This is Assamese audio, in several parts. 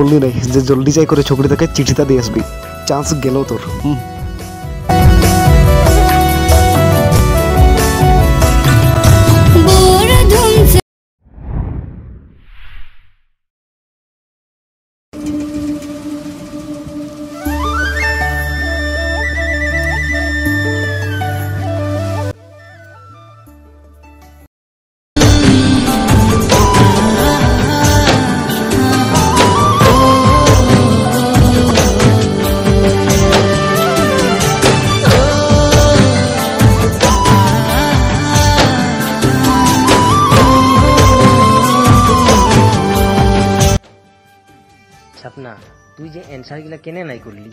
বললি নাই যে জলদি যাই করে ছোকরিটাকে চিঠিটা দিয়ে আসবি। চান্স গেল তোর। सपना तुई जे एंसार गिला केने नाई करली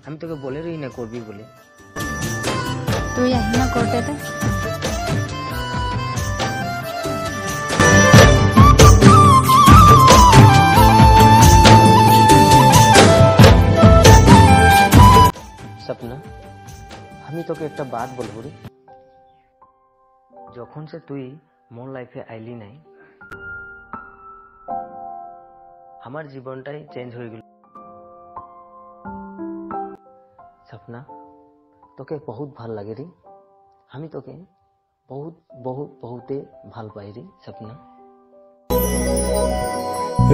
हम तोके बोले रही ना करबी बोले তুই আহি না করতে দে। सपना हमी तोके एक बात बोलबो रे जखन से तुई मोर लाइफे आइली नाई हमार जीवनटाई चेंज हो गल। सपना तोके बहुत ভাল লাগে रे हमी तोके बहुत बहुत बहुते ভাল पाई रे सपना।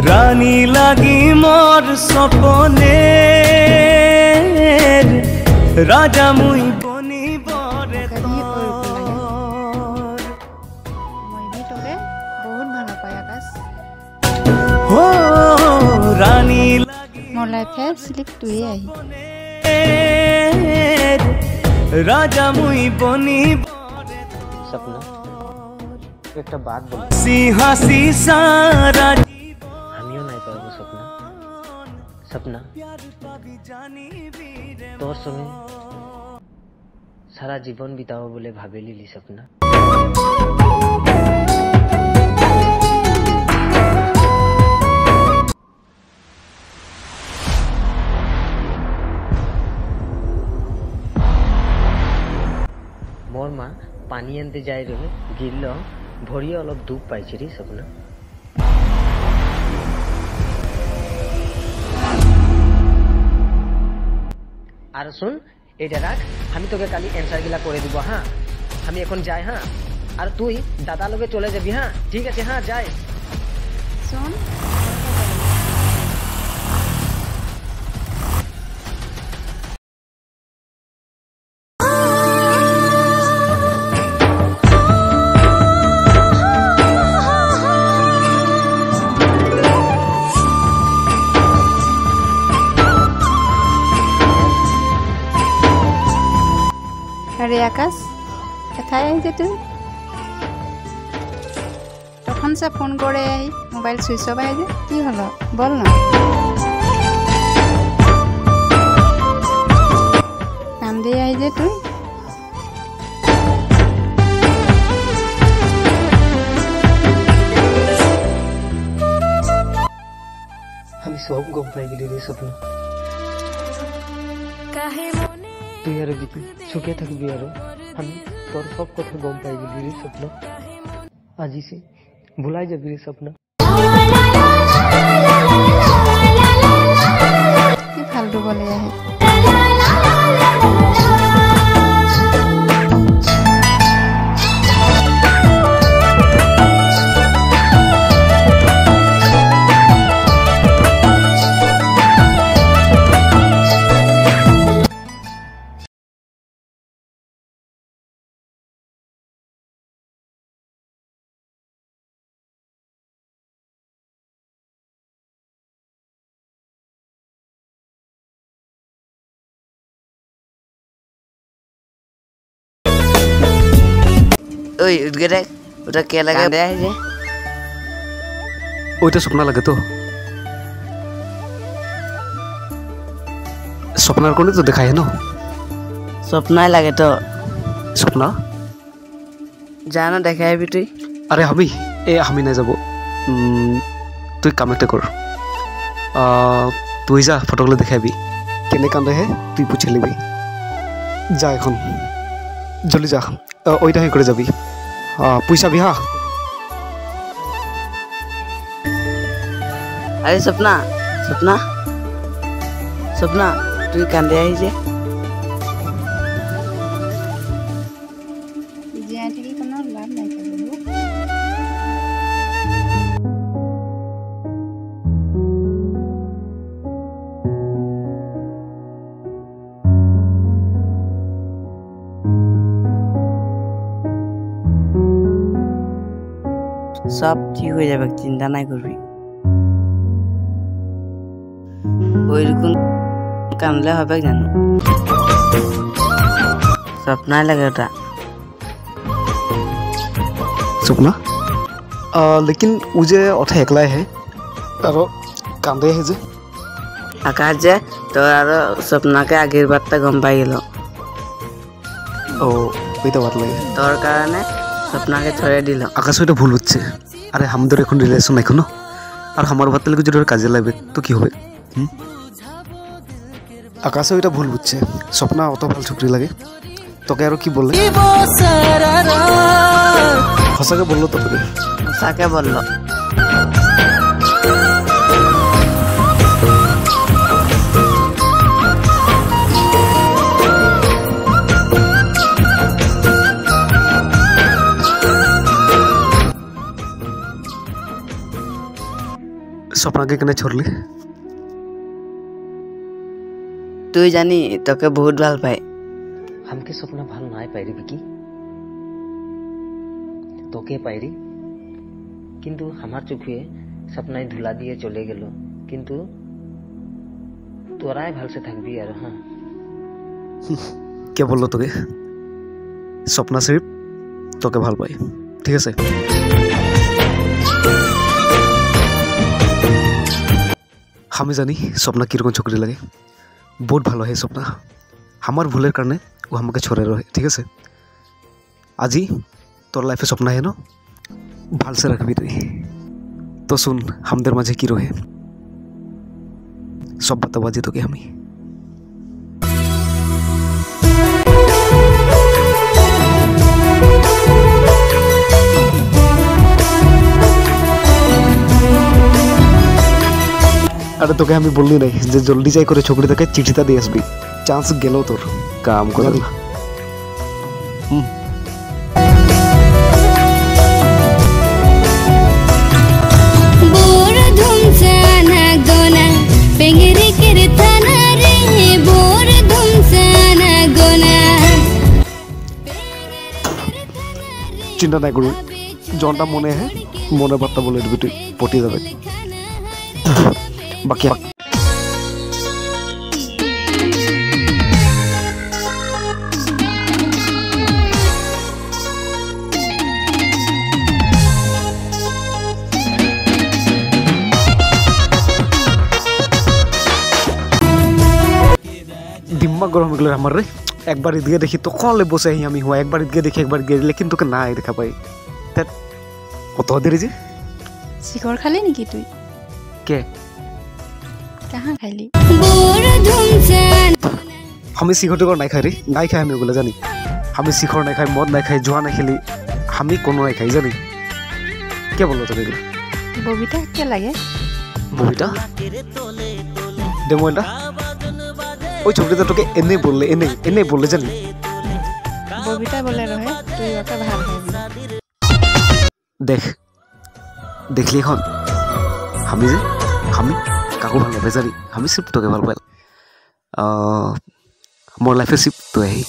रानी लागी मोर सपने राजा मुई बनी बरे মই ভি তোরে বহুত ভালো পাই আকাশ। हो रानी लागी মোর লাইফে সিলিক তুই আহি। राजा मुई बनी सपना एक बात बोल हसी सारा हमियो नहीं पाबो सपना। सपना तोर संगे सारा जीवन बिताओ बोले भावे लिली सपना। मोर माँ पानी आनते जाए रहे गिरल भरिए अलग दुख पाई रे सपना। और सुन एटा राख हमी तोके काली एंसार गिला करे দিব हाँ हमी এখন যাই हाँ और তুই दादा लोगे चले যাবি हाँ ठीक আছে हाँ যাই শোন আরে আকাশ কোথায় আইছে তুই? তখন সে ফোন করে আই মোবাইল সুইচ অফ আই যে কি হলো বল না। কাম দিয়ে আই যে তুই আমি সব গম পাই গেলি রে সপনা। তুই আর যদি সুখে থাকবি আর আমি তোর সব কথা গম পাই গেলি রে সপনা। আজি সে ভুলাই যাবি রে সপনা। কি ফালতু বলে আহে। ওই উঠগে ওটা কে লাগা দেয় যে ওইটা স্বপ্না লাগে তো স্বপ্নার কোনে তো দেখায় না স্বপ্নাই লাগে তো স্বপ্না জানো দেখাইবি তুই। আরে আমি নাই যাব তুই কাম একটা কর তুই যা ফটোগুলো দেখাবি কেনে কান্দে হে তুই পুছে লিবি যা এখন জলদি যা ওইটা হয়ে করে যাবি পয়সা বি আরে স্বপ্না স্বপ্না স্বপ্না তুই কান্দে আহিছে জীয়াই থাকি কোনো লাভ নাই বাবু। সব ঠিক হয়ে যাবে চিন্তা নাই করবি ওইরকম কান্দলে হবে জানো স্বপ্নাই লাগে ওটা सपना लेकिन मुझे उठे एकला है और कांदे है जे আকাশ যে তোর আরো স্বপ্নাকে আগের বারটা গম পাই গেল ओ ওইটা বাদ লাগে তোর কারণে স্বপ্নাকে ছড়ে দিল আকাশ ওইটা ভুল হচ্ছে আরে আমাদের এখন রিলেশন এখনো আর আমার বাদ তাহলে যদি কাজে লাগবে তো কি হবে আকাশে ওইটা ভুল বুঝছে স্বপ্না অত ভালো চুকরি লাগে তোকে আর কি বললে সঁচাকে বললো তো তোকে সাকে বলল सपना के कने छोड़ली তুই জানি তোকে বহুত ভাল পাই हमके सपना ভাল নাই পাইরি বিকি তোকে পাইরি কিন্তু আমার চোখে সপনায় ধুলা দিয়ে চলে গেল কিন্তু তোরাই ভালসে থাকবি আর হ্যাঁ क्या बोलो তোকে सपना सिर्फ তোকে ভাল পাই ঠিক আছে আমি জানি सपना কিরকম চোখরি লাগে बहुत ভালো है सपना हमार भूलेर कारणे वो हमके छोड़े रहे ठीक है আজি তোর लाइफे सपना है ना ভাল से रखबी तुई तो सुन हमদের মাঝে কি রহে सब बतावा जी তোকে আমি अरे তোকে আমি বললি নাই যে জলদি যাই করে ছোকরিটাকে চিঠিটা দিয়ে আসবি চান্স গেল তোর কাম করে না बोर धुमसाना गोना पेंगरे केरे थाना रे बोर धुमसाना गोना চিন্তা নাই করবি জনটা মনে হয় মনে বার্তা বলে দিবি তুই পটি যাবে বাকি दिमाग गरम हो गल हमारे एक बार दिए देखी तो कौन ले बसे ही हुआ एक बार दिए देखी एक बार गे लेकिन तो ना देखा पाई कत देरी जे শিখৰ খালি নেকি তুই के কাহা খাইলি बोर धुमसाना हमें शिखर नहीं खाई रे नहीं खाई हमें बोले जानी हमें शिखर नहीं खाई मद नहीं खाई जुआ नहीं खेली हमें कोनो नहीं खाई जानी क्या बोलो तो ববিতা কে লাগে बबिता डेमोटा ওই ছবিটা তোকে এনে বললে জানি ববিতা বলে রহে তুই ওকে ভাল পাবি দেখ দেখলি এখন আমি কাকো ভাল নাপাই জানি আমি সিফ তোকে ভাল পাই মোৰ লাইফে সিফ তই আহি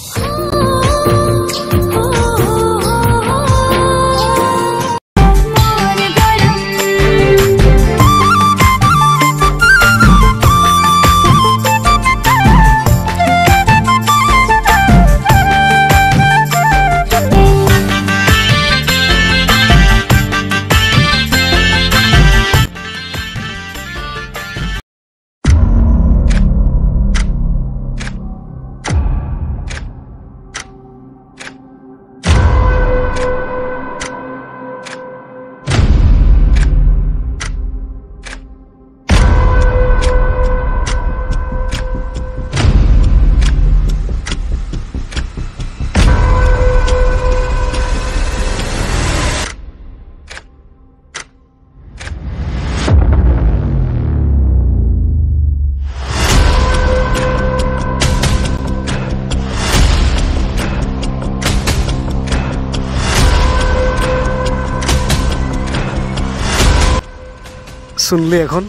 सुनली এখন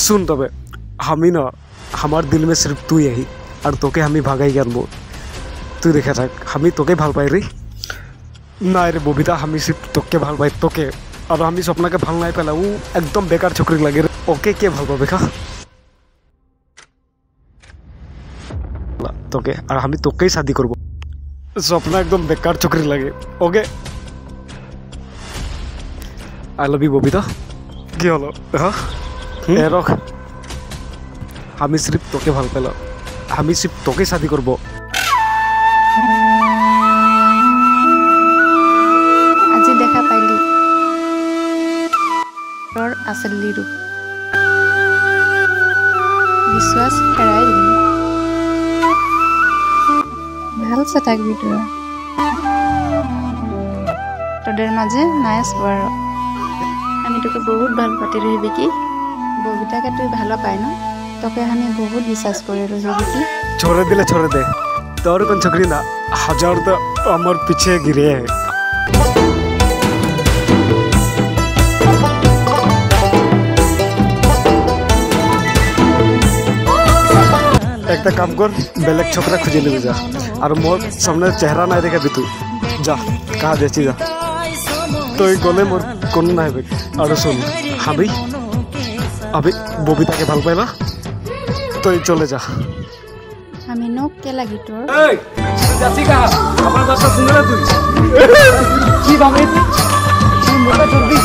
सुन तबे हमी ना हमार दिल में सिर्फ तू यही और तोके हमी भागाई आनबो तू देखा थाक हमी तोके ভাল पाई रे ना रे बबिता हमी सिर्फ तोके ভাল पाई तोके और हमी स्वप्ना के ভাল नहीं पेला वो एकदम बेकार छोकरी लगे रे ओके के ভাল पाबे खा तोके और हमी तोके ही शादी करबो स्वप्ना एकदम बेकार छोकरी लगे okay I love you Babita কি হলো হ্যাঁ এ রক আমি সির্ফ তোকে ভাল পেলাম আমি সির্ফ তোকে শাদি করব আজি দেখা পাইলি তোর আসলি রূপ বিশ্বাস হেৰাই দিলি ভালছে থাকবি তোরা তোদের মাঝে নাই সবার আমি তোকে বহুত ভাল পাতি রহি বিকি ববিতাকে তুই ভালো পাই না তোকে আমি বহুত বিশ্বাস করে রহি বিকি छोड़ दे तोर कौन छोकरी ना हजार तो अमर पीछे गिरे है एक काम कर बेलेग छोकरा खुजे ले जा और मोर सामने चेहरा ना देखा भी तू जा कहा देची जा तो गले मोर कोनो ना है और सुन हाबी अभी बबिता के ভাল पाए ना तो चले जा আমি নক কে লাগি তোর এই যাচ্ছি কা আমার কথা শুনে না তুই কি ভাবে তুই মোটা চলবি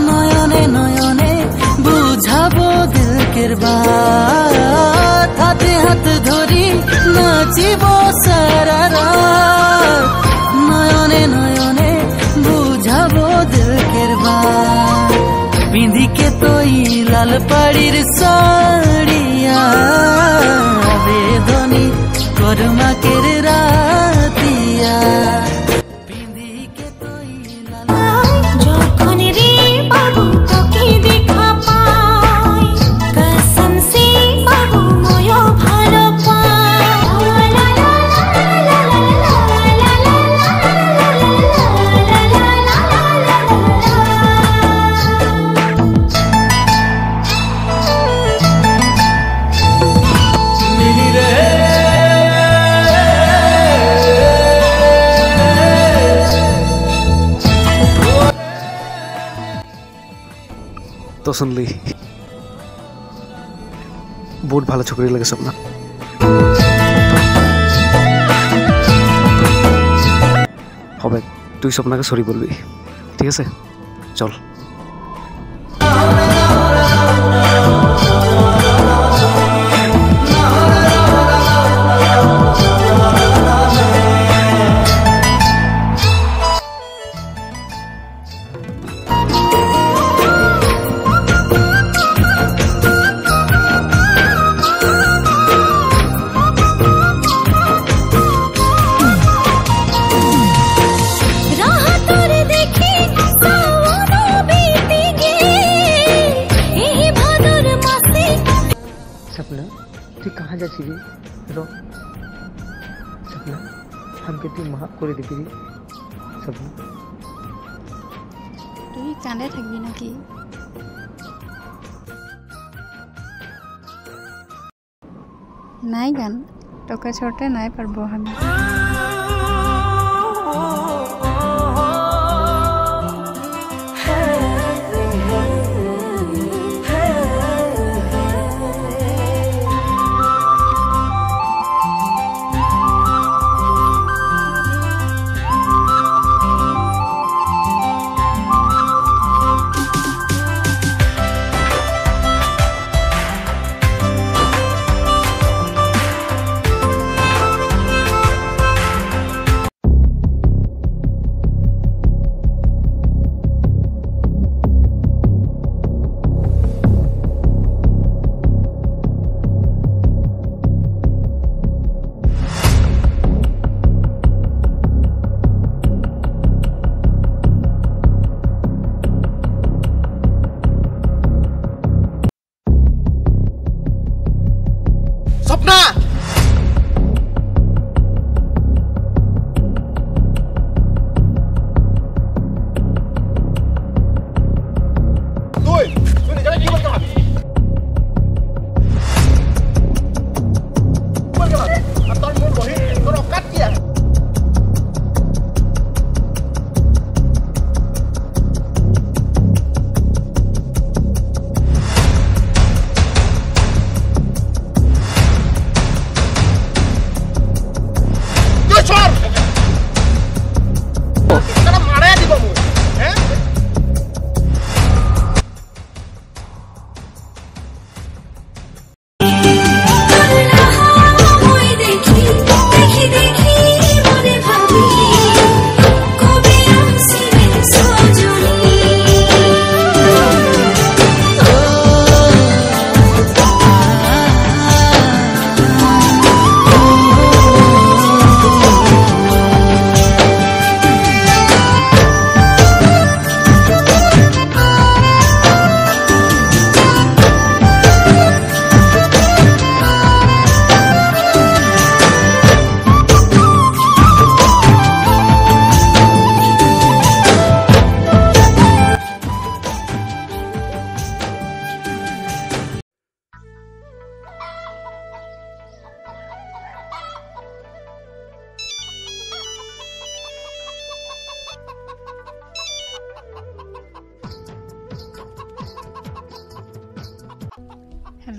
নয়নে নয়নে বুঝাবো দিলকের বাত হাতে হাত ধরি নাচিব সারা রাত নয়নে নয়নে বুঝাবো দিলকের বাত পিঁধিকে তোই লাল পাড়ির সাড়িয়া বেদনী করমাকের রাতিয়া तो सुन ली बहुत ভালো छोकरी लगे स्वप्ना হবে তুই स्वप्नाকে সরি বলবি ঠিক আছে চল सपना তুই कहाँ যাচ্ছি রে র सपना हमके তুই মাফ করে দিবি রে सपना তুই কান্দে থাকবি নাকি নাই গান তোকে ছোটে নাই পারবো আমি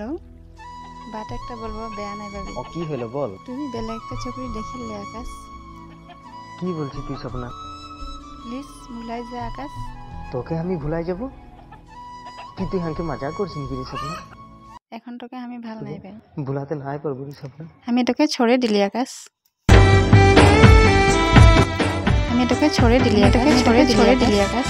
हेलो बात একটা বলবো বেয়া নাই ভাবি ও কি হলো বল তুমি বেলা একটা চকরি দেখিলে আকাশ কি বলছিস তুই স্বপ্না প্লিজ ভুলাই যা আকাশ তোকে আমি ভুলাই যাব কি তুই আমাকে মজা করছিস কি রে স্বপ্না এখন তোকে আমি ভাল নাই পাই ভুলাতে নাই পারবো রে স্বপ্না আমি তোকে ছড়ে দিলি আকাশ আমি তোকে ছড়ে দিলি আকাশ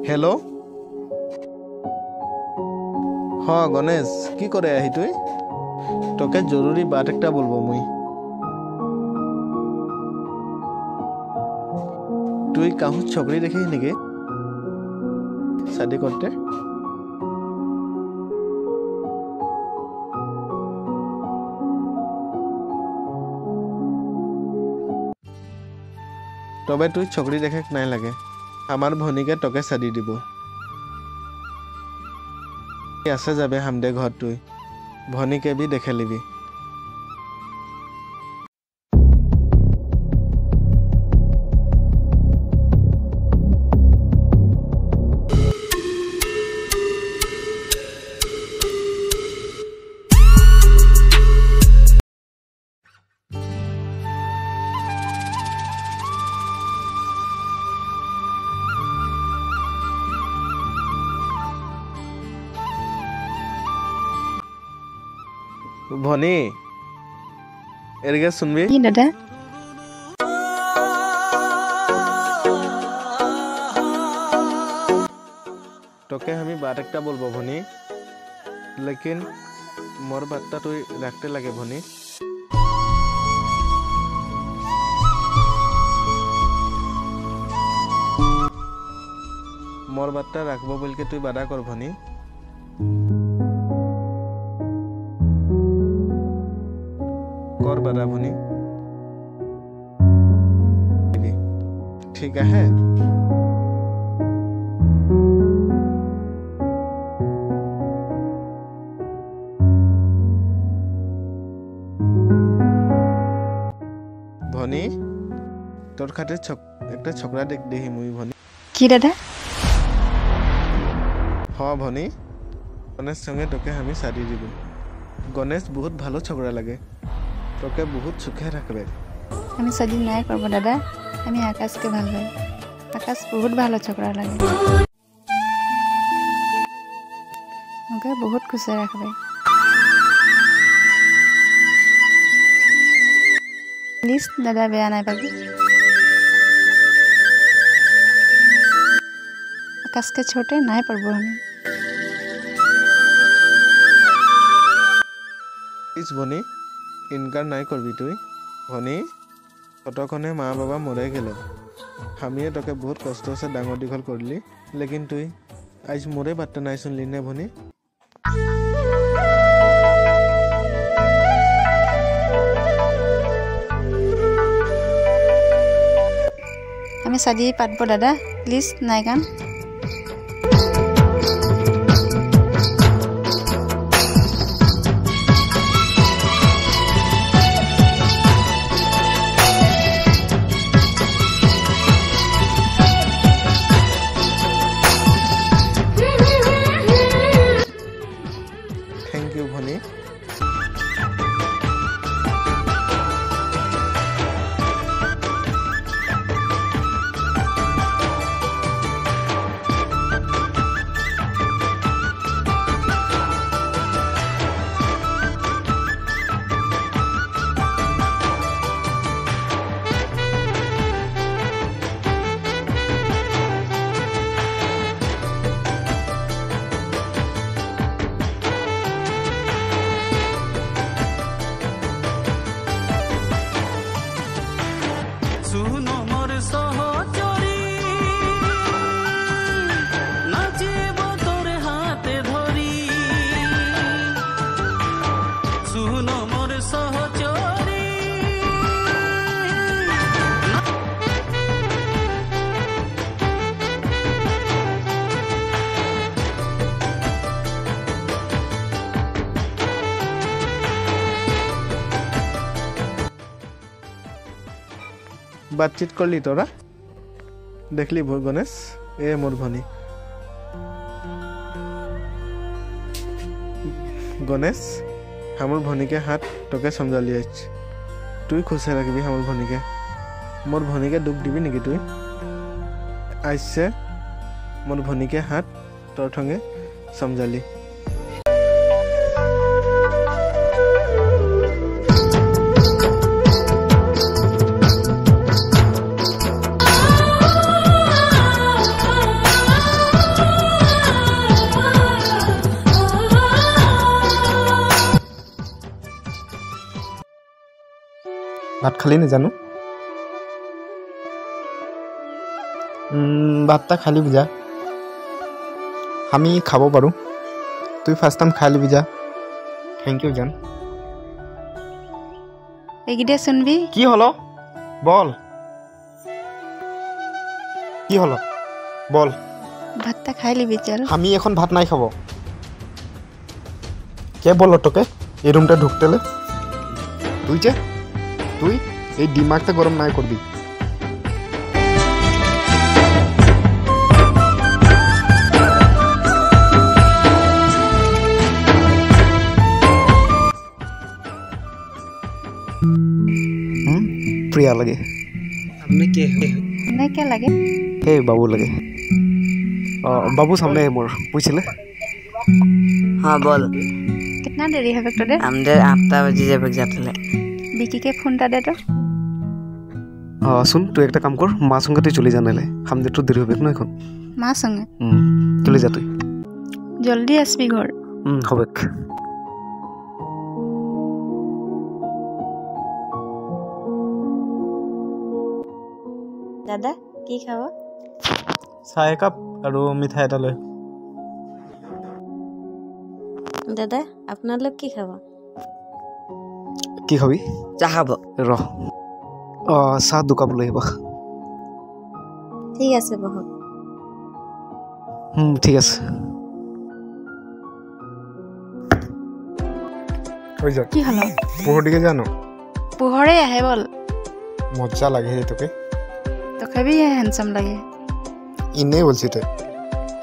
हेलो हाँ गणेश की करे आही तुई তোকে জরুরি বাত একটা বলবো মুই তুই কাহু ছকরি দেখিস নাকি শাদি করতে তবে তুই ছকরি দেখে নাই লাগে আমার ভনীকে তোকে শাদি দিব আছে যাবে হামদে ঘর তুই ভনীকে বি দেখে লিবি ভনী এদিকে শুনবি কি দাদা তোকে আমি বাত একটা বলবো ভনী लेकिन मोर बातটা তুই রাখতে লাগে ভনী मोर बातটা রাখবো বলকে তুই বাধা কর ভনী कर बड़ा भनी ठीक है भनी तोर खातिर एक छोकरा देख देही मुई भनी কি দাদা हाँ भनी गणेश संगे तोके हमें शादी দিব गणेश बहुत भालो छोकरा लगे তোকে বহুত সুখে রাখবে আমি শাদি নাই করব দাদা আমি আকাশকে ভাল পাই আকাশ বহুত ভালো ছোকরা লাগে ওকে বহুত খুশি রাখবে প্লিজ দাদা বেয়া নাই পাবি আকাশকে ছোটে নাই পারবো আমি ইস বনি इनकार नहीं करबी तुई भनी कतखने माँ बाबा मराई गल हमें तोके बहुत कष्ट से डांगर दीघल करली लेकिन तुई आज मोरे बात नहीं सुनली ने भनी আমি শাদি পাতব দাদা প্লিজ নাই গান थैंक यू भनी बातचीत करली तोरा देखली गणेश ए मोर भनी गणेश हमर भनी के हाथ तके समझाली आज तुई खुशे रखबी हमर भनी के मोर भनी के दुख दिबी नेकी तुई आज से मोर भनी के हाथ तोर ठंगे समझाली ভাত খালি নাজানো ভাতটা খাই লিবি যা আমি খাব পাৰোঁ তুই ফাৰ্ষ্ট টাইম খাই লিবি যা থেংক ইউ জান এইকেইটা শুনবি কি হলো বল কি হলো বল ভাতটা খাই লিবি চল আমি এখন ভাত নাই খাব কে বল তোকে এই রুমটা ঢুকতেলে তুই এই দিমাগটা গরম নাই করবি प्रिया लगे हमने क्या लगे हे बाबू लगे बाबू सामने है मोर पूछले हाँ बोल कितना देरी है तो दे हमदे 8টা বাজি যাবে যাতলে बिकी के फोन टा दे तो सुन तू एक काम कर माँ संगे तु चले जाने हम तो देरी हो ना এখন माँ संगे चले जा तु जल्दी आसबी घर हबेक दादा की खाव চাহ একাপ আৰু মিঠাই এটা লৈ दादा আপনার লোক কি খাব কি খাবি চাহ খাব র চাহ 2 কাপ লৈ আহিবা ঠিক আছে বহ ঠিক আছে হৈ যা কি হলো পোহৰ দিকে জানো পোহৰে আহে বল মজা লাগে হে তোকে তোকে भी হ্যান্ডসাম লাগে ইনে বলছি তো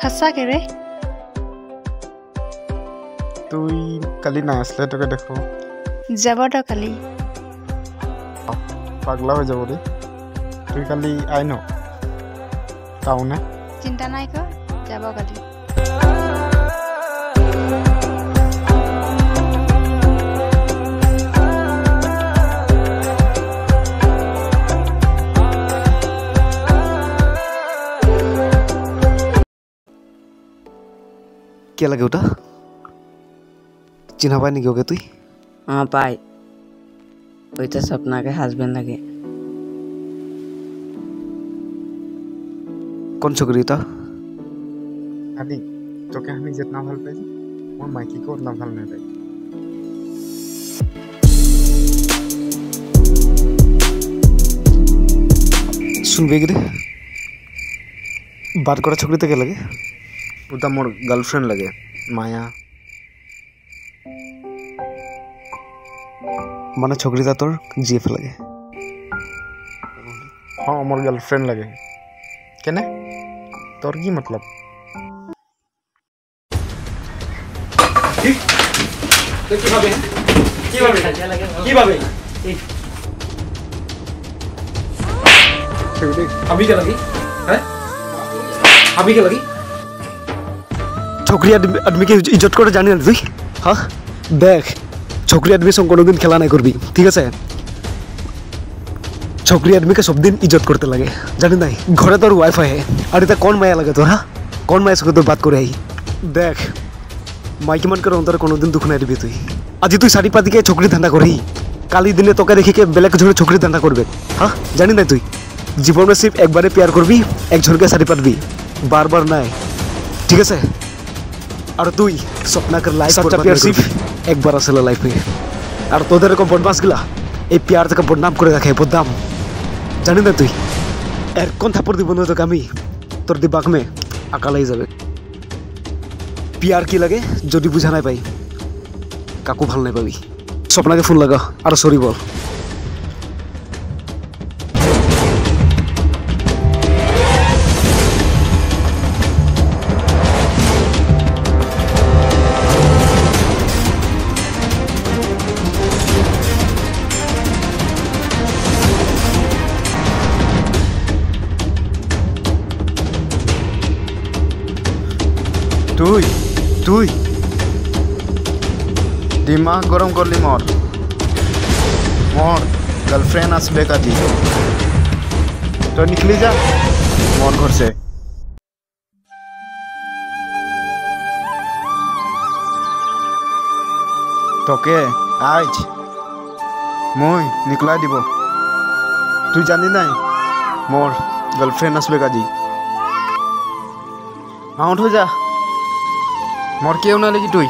হাসা কে রে তুই কালি না আসলে তোকে দেখো যাব তো কালি পাগলা হয়ে যাব রে তুই কালি আই ন টাউনে চিন্তা নাই কর যাব কালি क्या लगे उठा चिन्हा पाए नहीं होगे तु हाँ पाई वही तो सपना के हस्बैंड लगे कौन छोकरी था আদি তোকে আমি যেতনা ভাল পাই মোৰ মাইকীকো উतना ভাল নাই পাই सुनबे कि बात करा छोकरी तो क्या लगे ওটা মোর গার্লফ্রেন্ড লাগে মায়া माने छोकरी था तोर जीएफ लगे हाँ मोर गार्लफ्रेंड लगे केने তোর কি मतलब अभी क्या लगी हैं अभी क्या लगी छोकरी आदमी के इज्जत करे जानी तुई हाँ देख छोकरी आदमी संग कोनो दिन खेला नहीं करबी ठीक है छोकरी आदमी के सब दिन इज्जत करते लगे जानी नहीं घरे तोर वाइफाई है और इतना कौन माया लगे तोर हाँ कौन माया सके तो बात करे आई देख माइकी मान कर अंतर कोनो दिन दुख नहीं दिबी तुई आज तुई साड़ी पाती के छोकरी धंधा करही काली दिने तोके देखी के बेलेग झोरे छोकरी धंधा करबे हाँ जानी नहीं तुई जीवन में सिर्फ एक बारे प्यार करबी एक झोर के साड़ी पातबी बार बार नहीं ठीक है और तुई सपना कर लाइफ सच्चा प्यार सिर्फ एक बार असला लाइफ में और तोদের को बदमाश गिला এই प्यार থেকে বদনাম করে রাখে বদনাম জানি না তুই এর কোন থাপড় দিব না তোকে আমি তোর দিবাক মে আকালাই যাবে प्यार কি লাগে যদি বুঝা নাই পাই কাকু ভাল নাই পাবি স্বপ্নাকে ফোন লাগা আর সরি বল তুই दिमाग गरम करली मोर गर्लफ्रेंड आसबे काजी तो निकली जा मोर घर से তোকে আজ মই নিকলাই দিব তুই জানি নাই মোর গার্লফ্রেন্ড আসবে কাজি আউট হয়ে যা মোর কেউ না লাগি তুই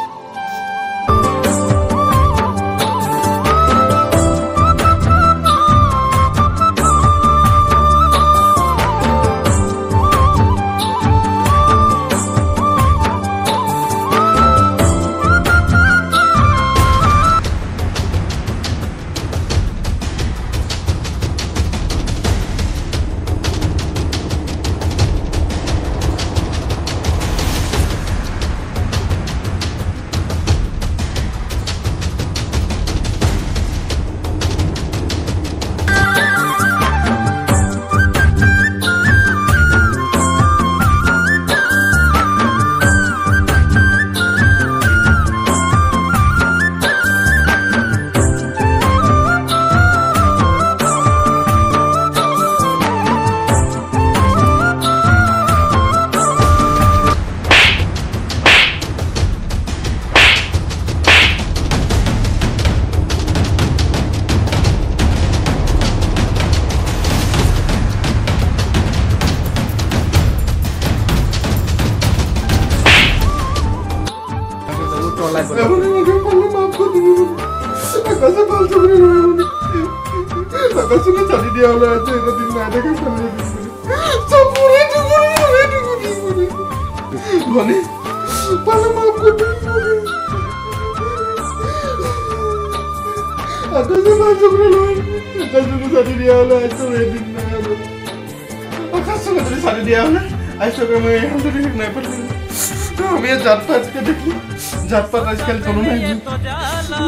জাতপাত আজকাল কোনো নাই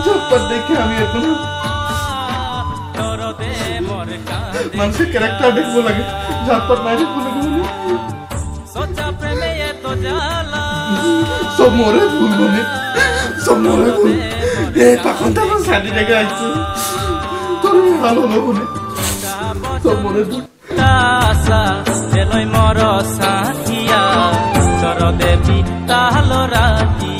জাতপাত দেখে আমি এখন মানুষের ক্যারেক্টার দেখবো লাগে জাতপাত নাই দেখবো লাগে সব মরে ভুল মনে সব মরে ভুল এই তখন তো আমার শাড়ি রেখে আসছে তোর ভালো হলো বলে সব মরে ভুল মর সাথিয়া চর দেবী তাহল রাতি